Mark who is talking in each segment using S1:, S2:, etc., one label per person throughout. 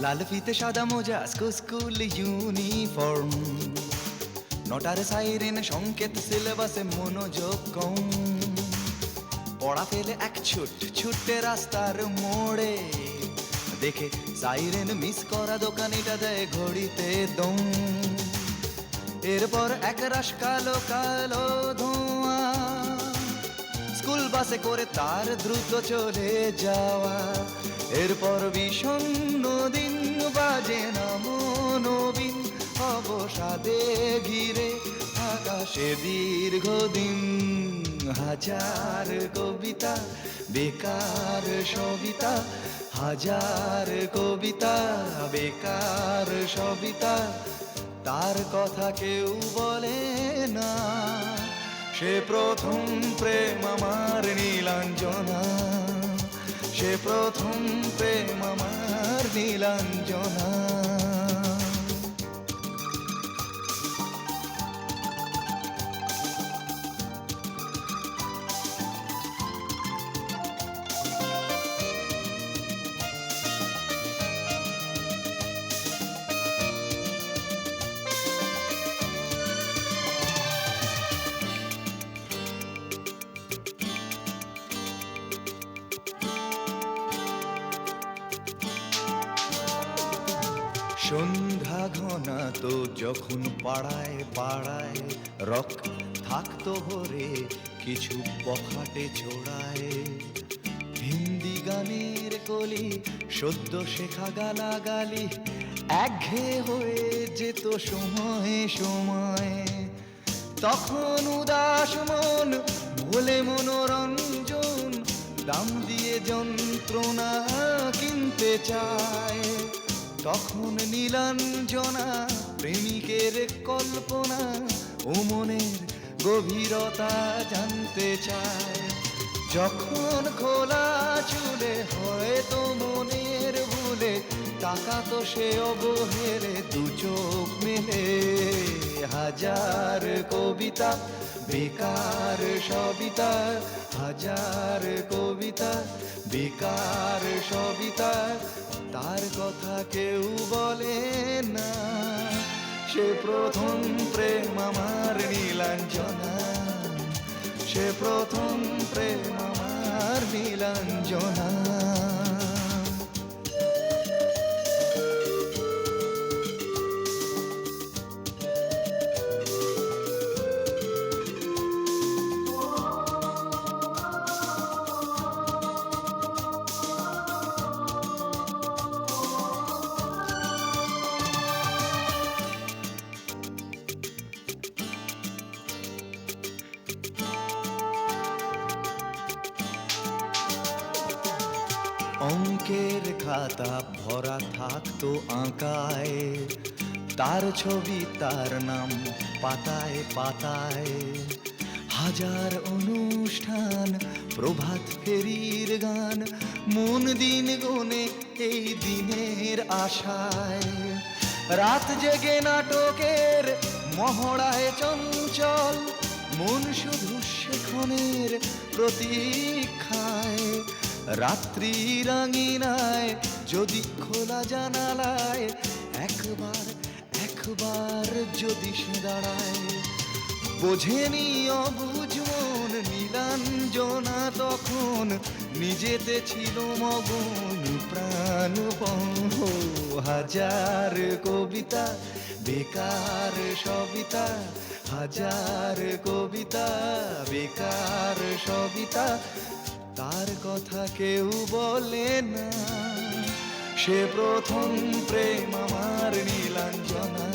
S1: লাল ফিতে সাদা মোজা স্কুল ইউনিফর্ম, নটার সাইরেন সংকেত সিলেবাসে মনোযোগ কম। পড়া ফেলে এক ছুটে রাস্তার মোড়ে, দেখে সাইরেন মিস করা দোকানিটা দেয় ঘড়িতে দম। এরপর একরাশ কালো কালো ধোঁয়া, স্কুল বাসে করে তার দ্রুত চলে যাওয়া। এরপর বিষণ্ণ দিন বাজে না মনোবিন, অবসাদে ঘিরে আকাশে দীর্ঘদিন। হাজার কবিতা বেকার সবিতা, হাজার কবিতা বেকার সবিতা, তার কথা কেউ বলে না। সে প্রথম প্রেম আমার নীলাঞ্জনা, সে প্রথম প্রেম আমার নীলাঞ্জনা। সন্ধ্যা ঘনা তো যখন পাড়ায় পাড়ায় রক থাকতো ভরে কিছু বখাটে ছোড়ায়। হিন্দি গানের কলি সদ্য শেখা গালাগালি একঘেয়ে হয়ে যেত সময়ে সময়ে। তখন উদাস মন ভোলে মনোরঞ্জন, দাম দিয়ে যন্ত্রণা কিনতে চায়। তখন নীলাঞ্জনা প্রেমিকের কল্পনা ও মনের গভীরতা জানতে চায়। যখন খোলা চুলে হয়তো মনের ভুলে তাকাতো সে অবহেলে দু চোখ মেলে। হাজার কবিতা বেকার সবিতা, হাজার কবিতা বেকার সবিতা, তার কথা কেউ বলে না। সে প্রথম প্রেম আমার নীলাঞ্জনা, সে প্রথম প্রেম আমার নীলাঞ্জনা। অঙ্কের খাতা ভরা থাকতো আঁকায়, তার ছবি তার নাম পাতায় পাতায়। হাজার অনুষ্ঠান প্রভাত ফেরির গান, মন দিন গুনে এই দিনের আশায়। রাত জেগে নাটকের মহড়ায় চঞ্চল, মন শুধু সেক্ষণের প্রতীক্ষায়। রাত্রি রাঙিনায় যদি খোলা জানালায় একবার একবার যদি সে দাঁড়ায়। বোঝেনি অবুঝ মন নীলাঞ্জনা তখন, নিজেতে ছিল মগন প্রাণপণ। হাজার কবিতা বেকার সবিতা, হাজার কবিতা বেকার সবিতা, তার কথা কেউ বলে না। সে প্রথম প্রেম আমার নীলাঞ্জনা,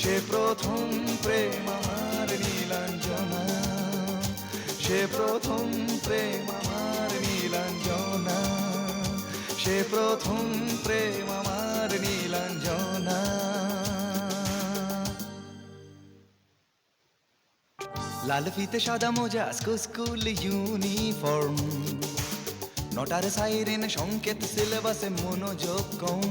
S1: সে প্রথম প্রেম আমার নীলাঞ্জনা, সে প্রথম প্রেম আমার নীলাঞ্জনা, সে প্রথম প্রেম আমার নীলাঞ্জনা। লাল ফিতে সাদা মোজা স্কুল ইউনিফর্ম, নটার সাইরেন সংকেত সিলেবাসে মনোযোগ কম।